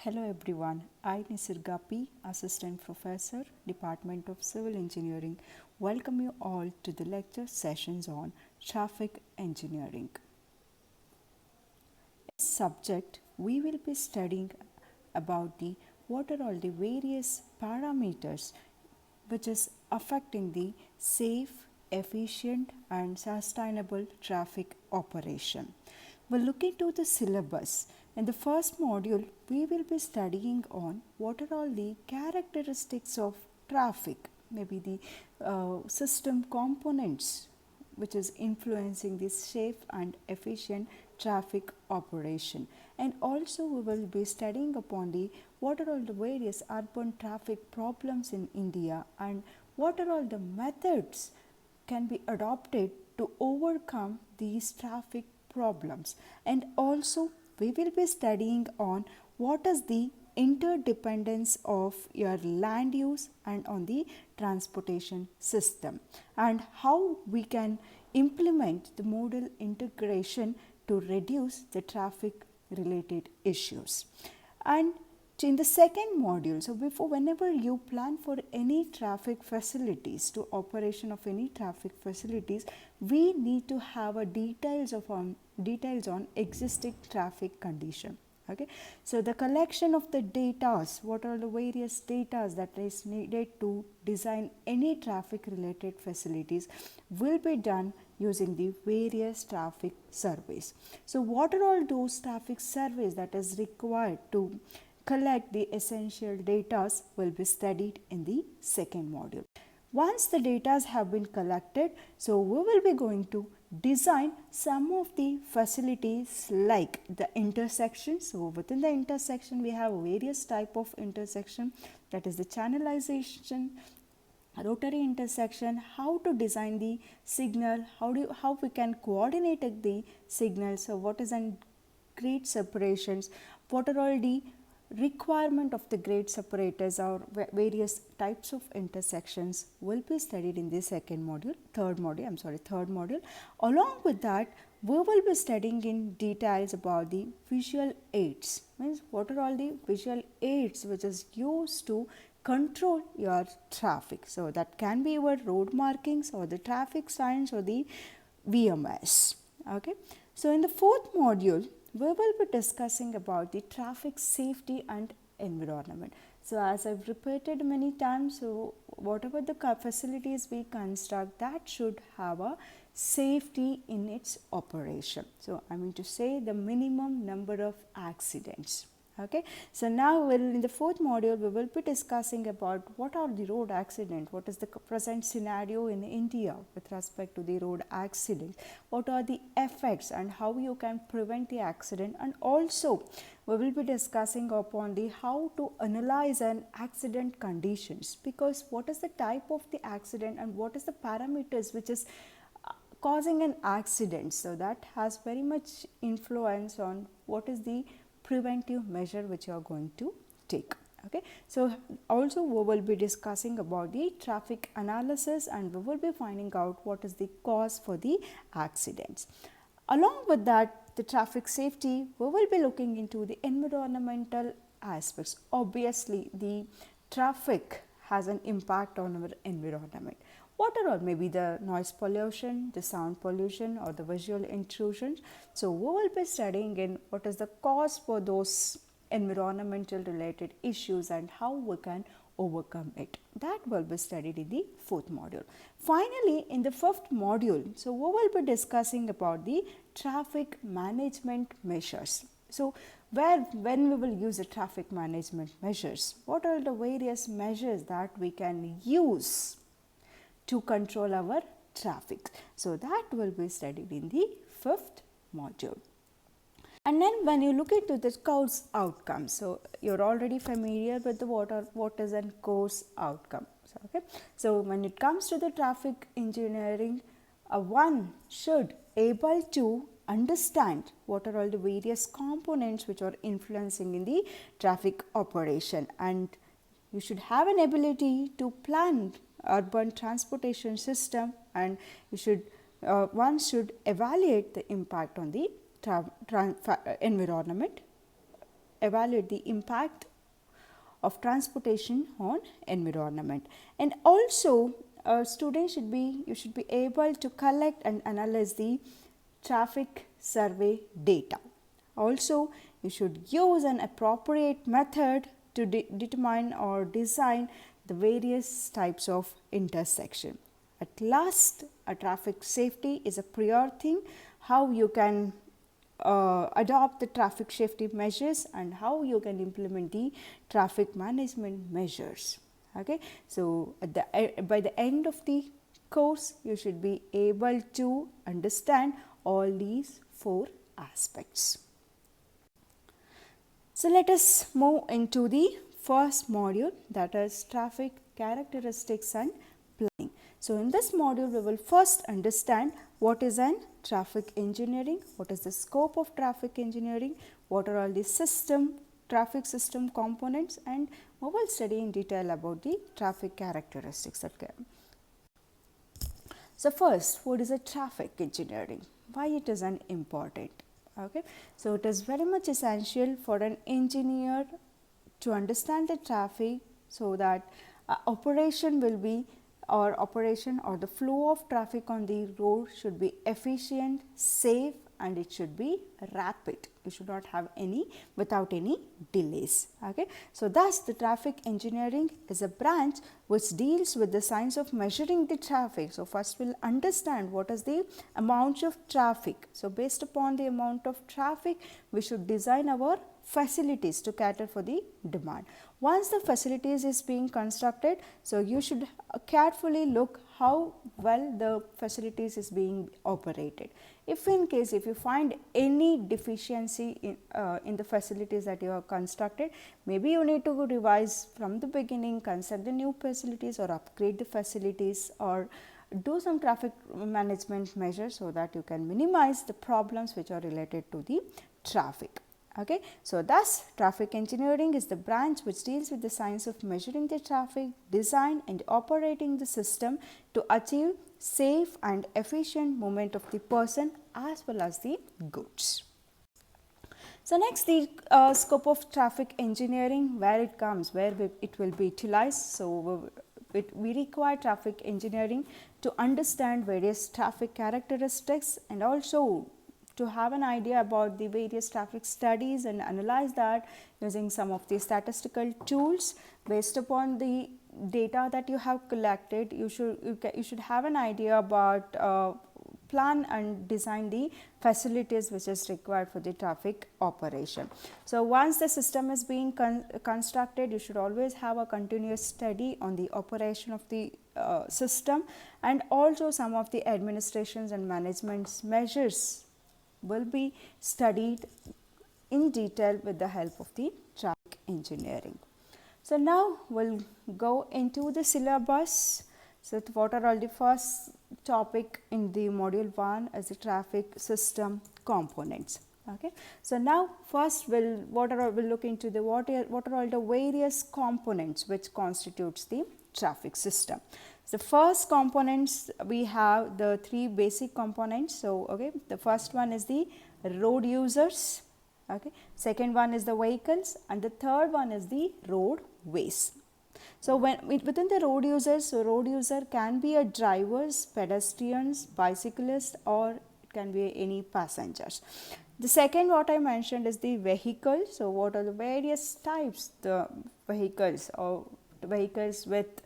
Hello everyone, I Nisarga P, Assistant Professor, Department of Civil Engineering, welcome you all to the lecture sessions on traffic engineering. This subject we will be studying about the what are all the various parameters which is affecting the safe, efficient and sustainable traffic operation. We'll look into the syllabus. In the first module, we will be studying on what are all the characteristics of traffic, maybe the system components which is influencing the safe and efficient traffic operation. And also we will be studying upon the what are all the various urban traffic problems in India and what are all the methods can be adopted to overcome these traffic problems. And also we will be studying on what is the interdependence of your land use and on the transportation system and how we can implement the modal integration to reduce the traffic related issues. And in the second module, so before whenever you plan for any traffic facilities to operation of any traffic facilities, we need to have a details on existing traffic condition. Okay, so the collection of the data, what are the various data that is needed to design any traffic related facilities will be done using the various traffic surveys. So what are all those traffic surveys that is required to collect the essential data will be studied in the second module. Once the data have been collected, so we will be going to design some of the facilities like the intersection. So within the intersection we have various type of intersection, that is the channelization, rotary intersection, how to design the signal, how we can coordinate the signal. So what is an grade separations, what are all the requirement of the grade separators or various types of intersections will be studied in the third module. Along with that, we will be studying in details about the visual aids, means what are all the visual aids which is used to control your traffic. So that can be your road markings or the traffic signs or the VMS. Okay, so in the fourth module we will be discussing about the traffic safety and environment. So as I've repeated many times, so whatever the facilities we construct, that should have a safety in its operation. So I mean to say the minimum number of accidents. Okay, so now in the fourth module we will be discussing about what are the road accidents, what is the present scenario in India with respect to the road accidents, what are the effects and how you can prevent the accident, and also we will be discussing upon the how to analyze an accident conditions, because what is the type of the accident and what is the parameters which is causing an accident. So that has very much influence on what is the preventive measure which you are going to take. Okay, so also we will be discussing about the traffic analysis and we will be finding out what is the cause for the accidents. Along with that, the traffic safety, we will be looking into the environmental aspects. Obviously the traffic has an impact on our environment. What are all, maybe the noise pollution, the sound pollution or the visual intrusion. So we will be studying in what is the cause for those environmental related issues and how we can overcome it. That will be studied in the fourth module. Finally, in the fifth module, so we will be discussing about the traffic management measures. So when we will use the traffic management measures, what are the various measures that we can use to control our traffic. So that will be studied in the fifth module. And then when you look into the course outcomes, so you're already familiar with the what is a course outcome. So, okay, so when it comes to the traffic engineering, one should able to understand what are all the various components which are influencing in the traffic operation, and you should have an ability to plan urban transportation system, and you should one should evaluate the impact on the environment evaluate the impact of transportation on environment. And also you should be able to collect and analyze the traffic survey data. Also, you should use an appropriate method to determine or design the various types of intersection. At last, a traffic safety is a prior thing. How you can adopt the traffic safety measures and how you can implement the traffic management measures. Okay, so by the end of the course, you should be able to understand all these 4 aspects. So let us move into the first module, that is traffic characteristics and planning. So in this module, we will first understand what is an traffic engineering, what is the scope of traffic engineering, what are all the traffic system components, and we will study in detail about the traffic characteristics. So first, what is a traffic engineering? Why it is an important? Okay, so it is very much essential for an engineer to understand the traffic so that operation or the flow of traffic on the road should be efficient, safe, and it should be rapid. You should not have without any delays. Okay, so thus the traffic engineering is a branch which deals with the science of measuring the traffic. So first we'll understand what is the amount of traffic. So based upon the amount of traffic, we should design our facilities to cater for the demand. Once the facilities is being constructed, so you should carefully look how well the facilities is being operated. If you find any deficiency in the facilities that you have constructed, maybe you need to revise from the beginning, construct the new facilities or upgrade the facilities or do some traffic management measures so that you can minimize the problems which are related to the traffic. Okay, so thus traffic engineering is the branch which deals with the science of measuring the traffic, design and operating the system to achieve safe and efficient movement of the person as well as the goods. So next, the scope of traffic engineering, where it comes, where it will be utilized. So we require traffic engineering to understand various traffic characteristics and also to have an idea about the various traffic studies and analyze that using some of the statistical tools. Based upon the data that you have collected, you should have an idea about plan and design the facilities which is required for the traffic operation. So once the system is being constructed, you should always have a continuous study on the operation of the system, and also some of the administrations and management measures will be studied in detail with the help of the traffic engineering. So now we'll go into the syllabus. So what are all the first topic in the module 1 as the traffic system components. Okay, so now first we'll look into the what are all the various components which constitutes the traffic system. The first components, we have the 3 basic components. So okay, the first one is the road users, okay, second one is the vehicles, and the third one is the roadways. So within the road users, so road user can be a drivers, pedestrians, bicyclists, or it can be any passengers. The second what I mentioned is the vehicle. So what are the various types, the vehicles or vehicles with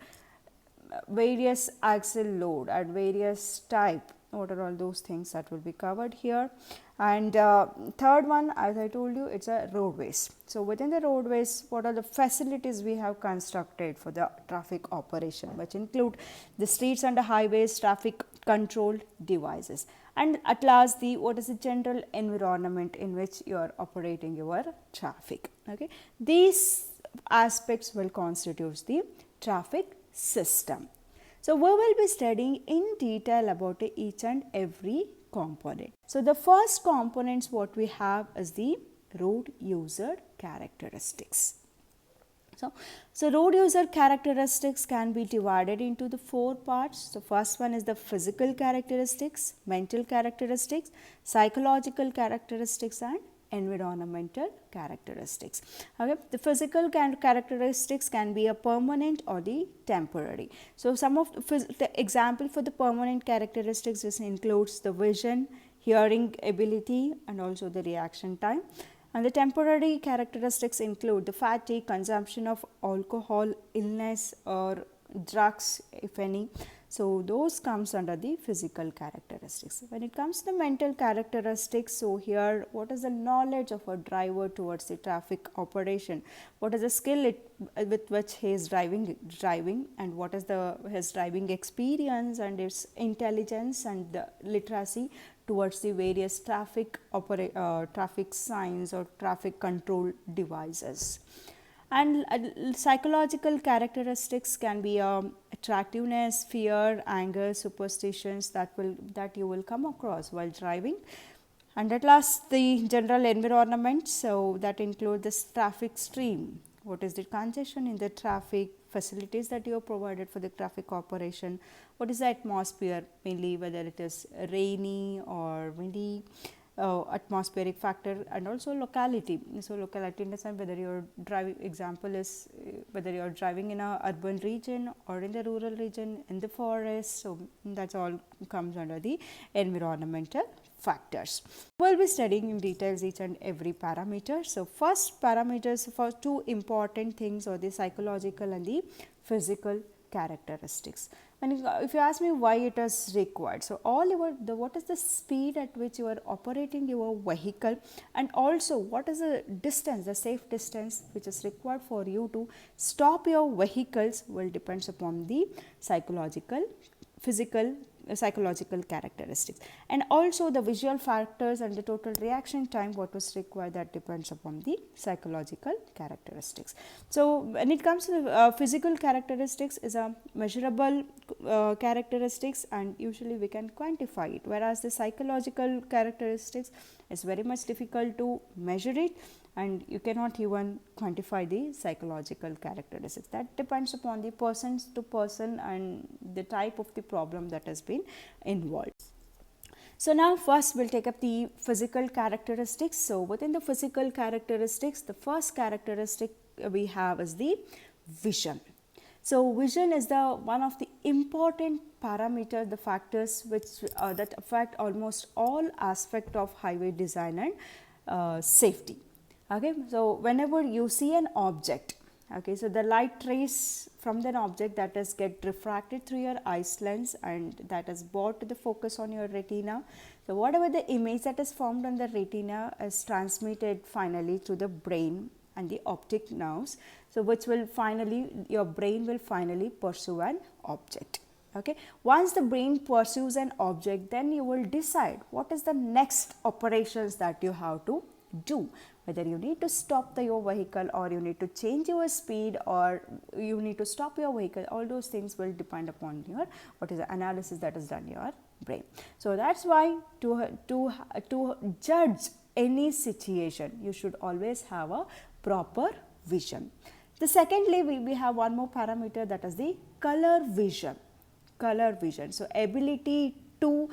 various axle load at various type, what are all those things that will be covered here. And third one, as I told you, it's a roadways. So within the roadways, what are the facilities we have constructed for the traffic operation, which include the streets and the highways, traffic control devices, and at last what is the general environment in which you are operating your traffic. Okay, these aspects will constitute the traffic system. So we will be studying in detail about each and every component. So the first components what we have is the road user characteristics. So road user characteristics can be divided into the 4 parts. The first one is the physical characteristics, mental characteristics, psychological characteristics, and environmental characteristics. Okay, the physical characteristics can be a permanent or the temporary. So some of the example for the permanent characteristics just includes the vision, hearing ability, and also the reaction time. And the temporary characteristics include the fatigue, consumption of alcohol, illness, or drugs, if any. So those comes under the physical characteristics. When it comes to the mental characteristics, so here what is the knowledge of a driver towards the traffic operation? What is the skill with which he is driving, and what is his driving experience and his intelligence and the literacy towards the various traffic signs or traffic control devices. And psychological characteristics can be attractiveness, fear, anger, superstitions that you will come across while driving. And at last, the general environment, so that include this traffic stream. What is the congestion in the traffic, facilities that you are provided for the traffic operation, what is the atmosphere, mainly whether it is rainy or windy, atmospheric factor, and also locality. So locality in the sense whether your driving example is whether you are driving in a urban region or in the rural region, in the forest. So that's all comes under the environmental factors. We'll be studying in details each and every parameter. So first parameters for two important things are the psychological and the physical characteristics. And if you ask me why it is required, so what is the speed at which you are operating your vehicle, and also what is the distance, the safe distance which is required for you to stop your vehicles will depends upon the psychological characteristics, and also the visual factors and the total reaction time what was required, that depends upon the psychological characteristics. So when it comes to the physical characteristics is a measurable characteristics, and usually we can quantify it, whereas the psychological characteristics is very much difficult to measure it, and you cannot even quantify the psychological characteristics. That depends upon the person to person and the type of the problem that has been involved. So now first we'll take up the physical characteristics. So within the physical characteristics, the first characteristic we have is the vision. So vision is the one of the important parameter, the factors which that affect almost all aspect of highway design and safety. Okay, so whenever you see an object, okay, so the light rays from that object that is get refracted through your eyes lens, and that is brought to the focus on your retina. So whatever the image that is formed on the retina is transmitted finally to the brain and the optic nerves, so which will finally, your brain will finally pursue an object. Okay, once the brain pursues an object, then you will decide what is the next operations that you have to do, whether you need to stop your vehicle, or you need to change your speed, or you need to stop your vehicle. All those things will depend upon your what is the analysis that is done in your brain. So that's why to judge any situation, you should always have a proper vision. The secondly, we have one more parameter, that is the color vision. So ability to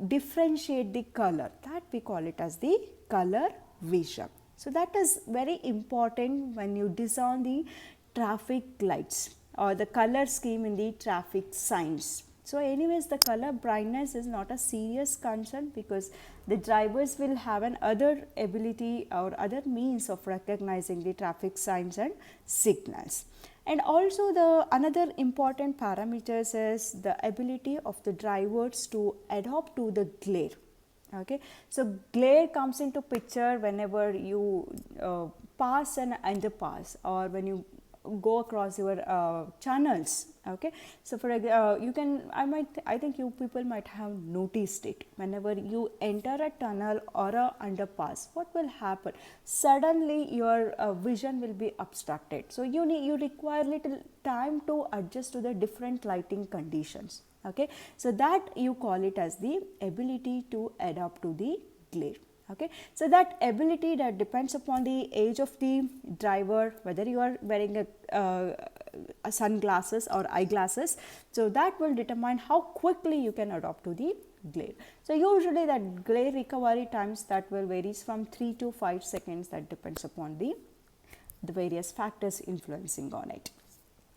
differentiate the color, that we call it as the color vision. So that is very important when you design the traffic lights or the color scheme in the traffic signs. So anyways, the color brightness is not a serious concern, because the drivers will have an other ability or other means of recognizing the traffic signs and signals. And also the another important parameters is the ability of the drivers to adapt to the glare. Okay, so glare comes into picture whenever you pass an underpass, or when you go across your channels. Okay, so for you can I think you people might have noticed it. Whenever you enter a tunnel or a underpass, what will happen? Suddenly your vision will be obstructed. So you require little time to adjust to the different lighting conditions. Okay, so that you call it as the ability to adapt to the glare. Okay, so that ability that depends upon the age of the driver, whether you are wearing a sunglasses or eyeglasses, so that will determine how quickly you can adapt to the glare. So usually that glare recovery times that will varies from 3 to 5 seconds, that depends upon the various factors influencing on it.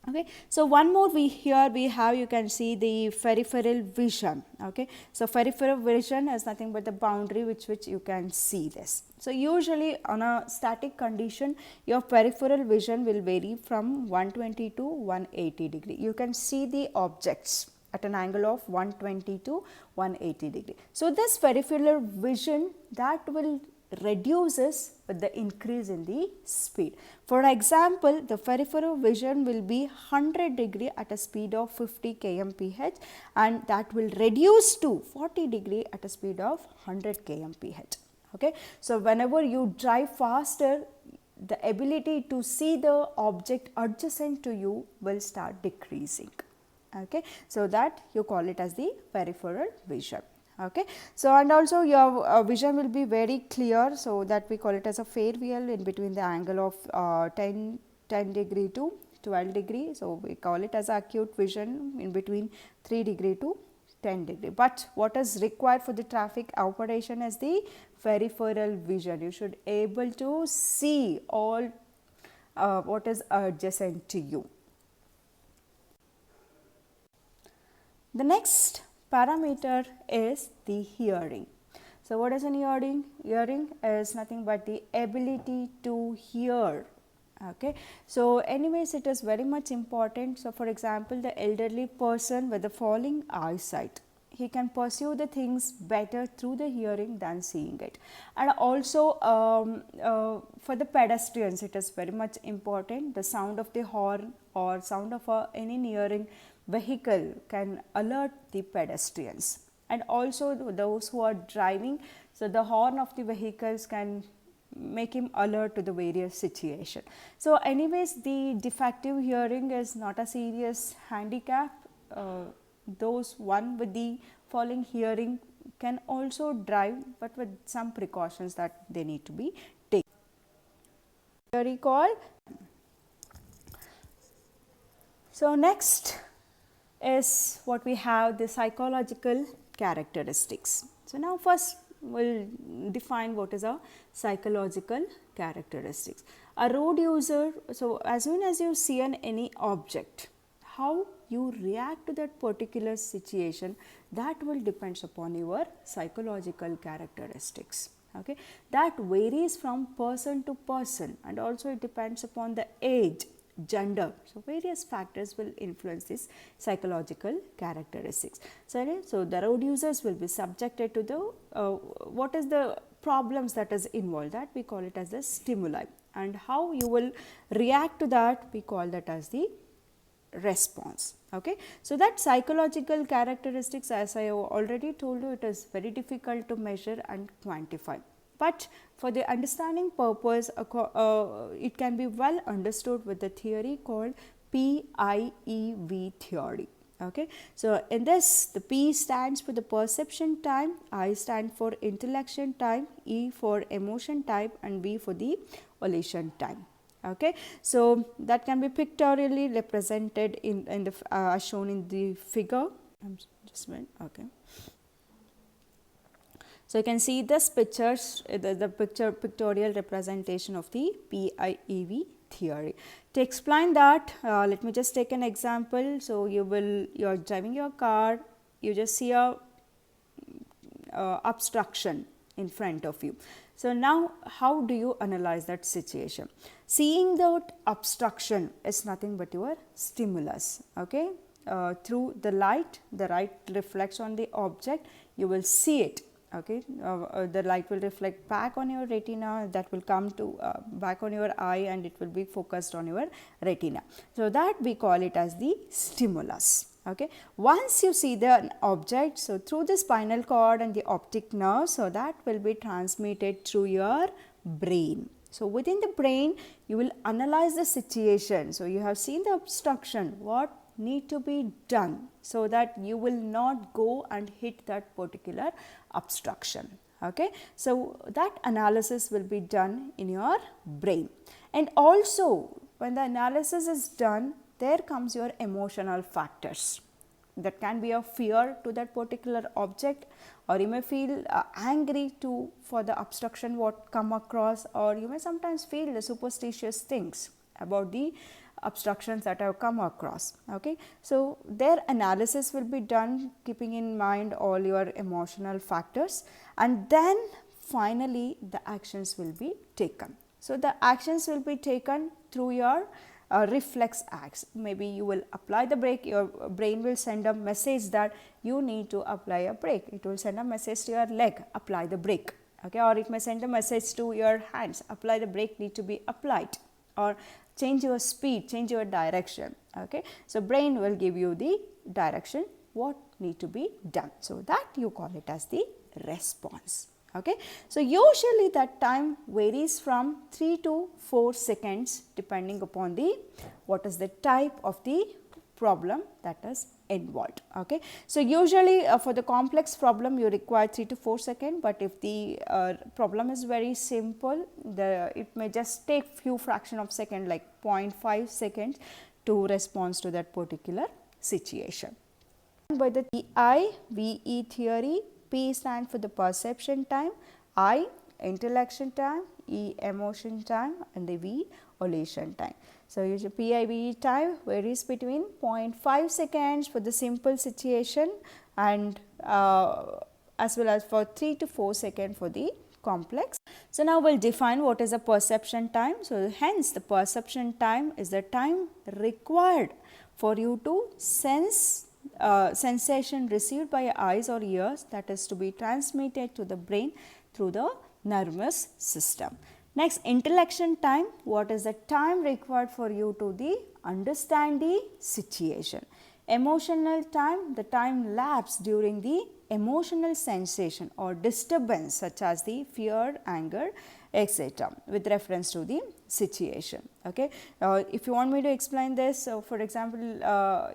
Okay, so one more here we have, you can see the peripheral vision. Okay, so peripheral vision is nothing but the boundary which you can see this. So usually on a static condition, your peripheral vision will vary from 120 to 180 degree. You can see the objects at an angle of 120 to 180 degree. So this peripheral vision, that will reduces with the increase in the speed. For example, the peripheral vision will be 100 degree at a speed of 50 kmph, and that will reduce to 40 degree at a speed of 100 kmph. Okay, so whenever you drive faster, the ability to see the object adjacent to you will start decreasing. Okay, so that you call it as the peripheral vision. Okay, so and also your vision will be very clear, so that we call it as a fair wheel in between the angle of 10 degree to 12 degree. So we call it as acute vision in between 3 degree to 10 degree. But what is required for the traffic operation is the peripheral vision. You should able to see all what is adjacent to you. The next parameter is the hearing. So what is an hearing? Hearing is nothing but the ability to hear. Okay, so anyways, it is very much important. So for example, the elderly person with the falling eyesight, he can perceive the things better through the hearing than seeing it. And also for the pedestrians, it is very much important. The sound of the horn or sound of any nearing vehicle can alert the pedestrians, and also those who are driving, so the horn of the vehicles can make him alert to the various situation. So anyways, the defective hearing is not a serious handicap. Those one with the falling hearing can also drive, but with some precautions that they need to be taken. Recall. So next is what we have, the psychological characteristics. So now first we'll define what is a psychological characteristics. A road user, so as soon as you see any object, how you react to that particular situation, that will depends upon your psychological characteristics. Okay, that varies from person to person, and also it depends upon the age, gender. So various factors will influence this psychological characteristics. So the road users will be subjected to the what is the problems that is involved, that we call it as the stimuli, and how you will react to that, we call that as the response. Okay, so that psychological characteristics, as I already told you, it is very difficult to measure and quantify. But for the understanding purpose, it can be well understood with the theory called PIEV theory. Okay, so in this, the P stands for the perception time, I stand for intellection time, E for emotion type, and V for the volition time. Okay, so that can be pictorially represented in the as shown in the figure. Just a minute. Okay. So you can see this pictures, the pictorial representation of the PIEV theory. To explain that, let me just take an example. So you're driving your car, you just see a obstruction in front of you. So now how do you analyze that situation? Seeing that obstruction is nothing but your stimulus. Okay, through the light reflects on the object, you will see it. Okay, the light will reflect back on your retina, that will come to back on your eye, and it will be focused on your retina. So that we call it as the stimulus. Okay, once you see the object, so through the spinal cord and the optic nerve, so that will be transmitted through your brain. So within the brain, you will analyze the situation. So you have seen the obstruction, what need to be done so that you will not go and hit that particular obstruction. Okay, so that analysis will be done in your brain, and also when the analysis is done, there comes your emotional factors. that can be a fear to that particular object, or you may feel angry for the obstruction what come across, or you may sometimes feel the superstitious things about the obstructions that have come across. Okay, so their analysis will be done keeping in mind all your emotional factors, and then finally the actions will be taken. So the actions will be taken through your reflex acts. Maybe you will apply the brake, your brain will send a message that you need to apply a brake. It will send a message to your leg, apply the brake. Okay, or it may send a message to your hands, apply the brake, need to be applied, or change your speed, change your direction. Okay, so brain will give you the direction what need to be done. So that you call it as the response. Okay, so usually that time varies from 3 to 4 seconds depending upon the what is the type of the problem that is involved. Okay, so usually for the complex problem you require 3 to 4 seconds, but if the problem is very simple, it may just take few fraction of second, like 0.5 seconds to respond to that particular situation. By the PIVE theory, P stands for the perception time, I intellection time, E emotion time, and the V volition time. So usually PIVE time varies between 0.5 seconds for the simple situation, and as well as for 3 to 4 seconds for the complex. So now we'll define what is a perception time. So hence the perception time is the time required for you to sense sensation received by your eyes or ears, that is to be transmitted to the brain through the nervous system. Next, intellection time, what is the time required for you to understand the situation. Emotional time, the time lapsed during the emotional sensation or disturbance such as the fear, anger, etc. with reference to the situation. Okay, if you want me to explain this, so for example,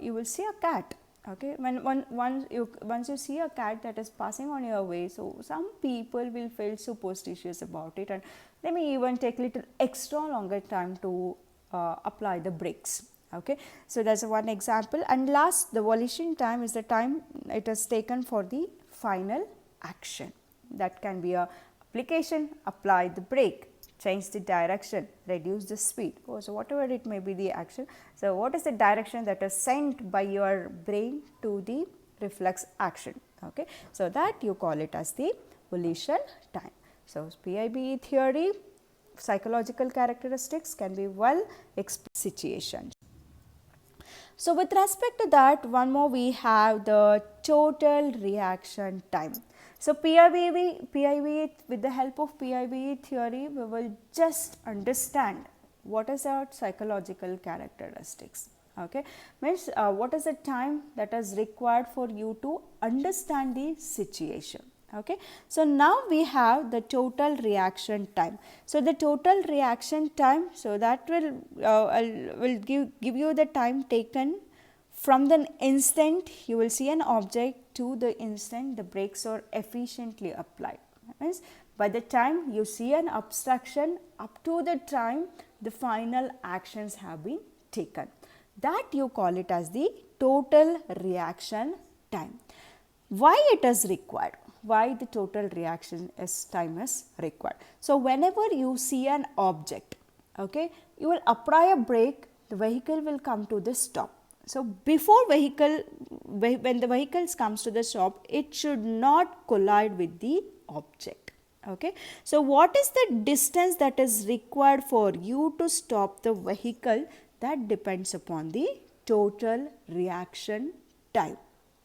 you will see a cat. Okay, once you see a cat that is passing on your way, so some people will feel superstitious about it, and they may even take little extra longer time to apply the brakes. Okay, so that's one example. And last, the volition time is the time it is taken for the final action. That can be a application, apply the brake, change the direction, reduce the speed. So whatever it may be the action. So what is the direction that is sent by your brain to the reflex action? Okay, so that you call it as the volition time. So PIBE theory, psychological characteristics can be well explained situations. So with respect to that, one more we have the total reaction time. So PIBE, with the help of PIBE theory, we will just understand what is our psychological characteristics. Okay, means what is the time that is required for you to understand the situation. Okay, so now we have the total reaction time. So the total reaction time, so that will give you the time taken from the instant you will see an object to the instant the brakes are efficiently applied. Means by the time you see an obstruction up to the time the final actions have been taken, that you call it as the total reaction time. Why it is required? Why the total reaction time is required? So whenever you see an object, okay, you will apply a brake, the vehicle will come to the stop. So before when the vehicles comes to the stop, it should not collide with the object. Okay, so what is the distance that is required for you to stop the vehicle? That depends upon the total reaction time.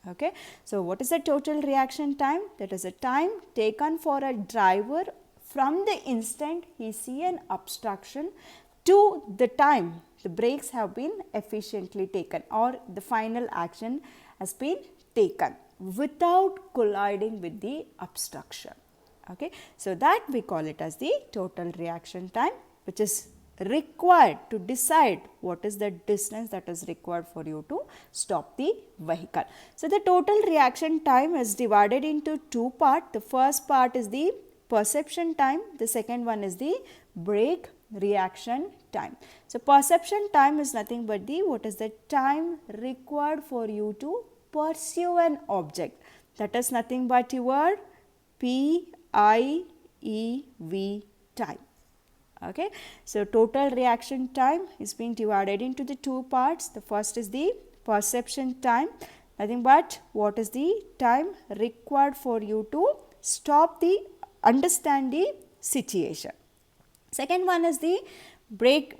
Okay, so what is the total reaction time? That is a time taken for a driver from the instant he see an obstruction to the time the brakes have been efficiently taken or the final action has been taken without colliding with the obstruction. Okay, so that we call it as the total reaction time, which is required to decide what is the distance that is required for you to stop the vehicle. So the total reaction time is divided into two parts. The first part is the perception time, the second one is the brake reaction time. So perception time is nothing but the what is the time required for you to pursue an object. That is nothing but your PIEV time. Okay, so total reaction time is being divided into the two parts. The first is the perception time, nothing but what is the time required for you to understand the situation. Second one is the break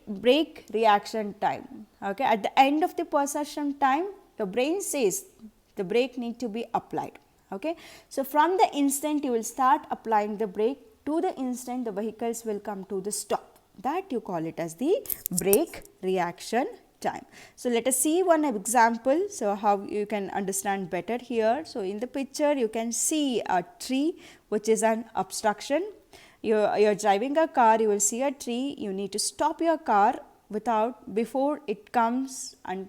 reaction time. Okay, at the end of the perception time, your brain says the brake need to be applied. Okay, so from the instant you will start applying the brake to the instant the vehicles will come to the stop, that you call it as the brake reaction time. So let us see one example, so how you can understand better here. So in the picture you can see a tree which is an obstruction. You're driving a car, you will see a tree, you need to stop your car before it comes and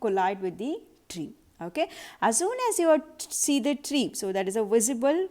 collide with the tree. Okay, as soon as you see the tree, so that is a visible,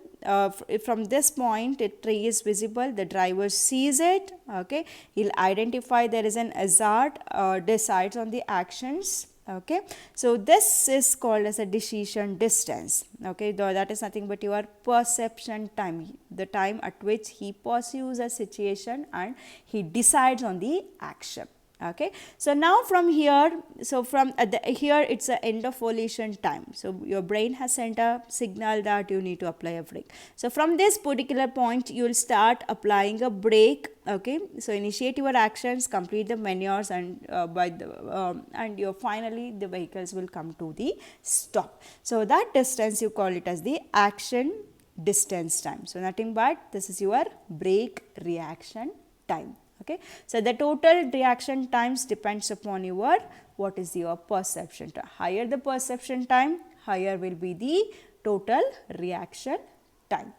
from this point a tree is visible, the driver sees it. Okay, he'll identify there is an hazard, decides on the actions. Okay, so this is called as a decision distance. Okay, that is nothing but your perception time, the time at which he pursues a situation and he decides on the action. Okay, so now from here, so from here it's the end of volition time. So your brain has sent a signal that you need to apply a brake. So from this particular point you will start applying a brake. Okay, so initiate your actions, complete the maneuvers, and finally the vehicles will come to the stop. So that distance you call it as the action distance time. So nothing but this is your brake reaction time. Okay, so the total reaction times depends upon what is your perception time. Higher the perception time, higher will be the total reaction time.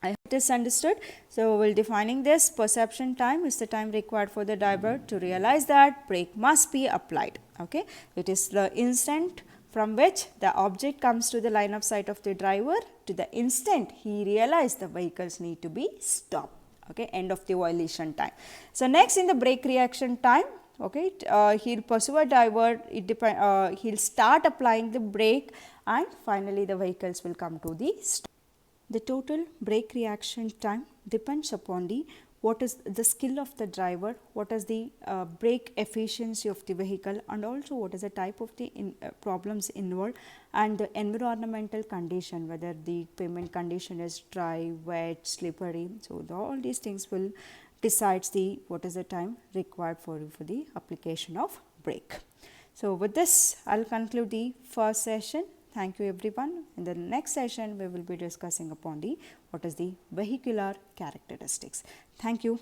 I hope it is understood. So we will defining this. Perception time is the time required for the driver to realize that brake must be applied. Okay, it is the instant from which the object comes to the line of sight of the driver to the instant he realized the vehicles need to be stopped. Okay, end of the violation time. So next in the brake reaction time, okay, he'll pursue a driver, he'll start applying the brake and finally the vehicles will come to the stop. The total brake reaction time depends upon what is the skill of the driver, what is the brake efficiency of the vehicle, and also what is the type of the problems involved, and the environmental condition, whether the pavement condition is dry, wet, slippery. So all these things will decides what is the time required for the application of brake. So with this I will conclude the first session. Thank you everyone. In the next session we will be discussing upon what is the vehicular characteristics. Thank you.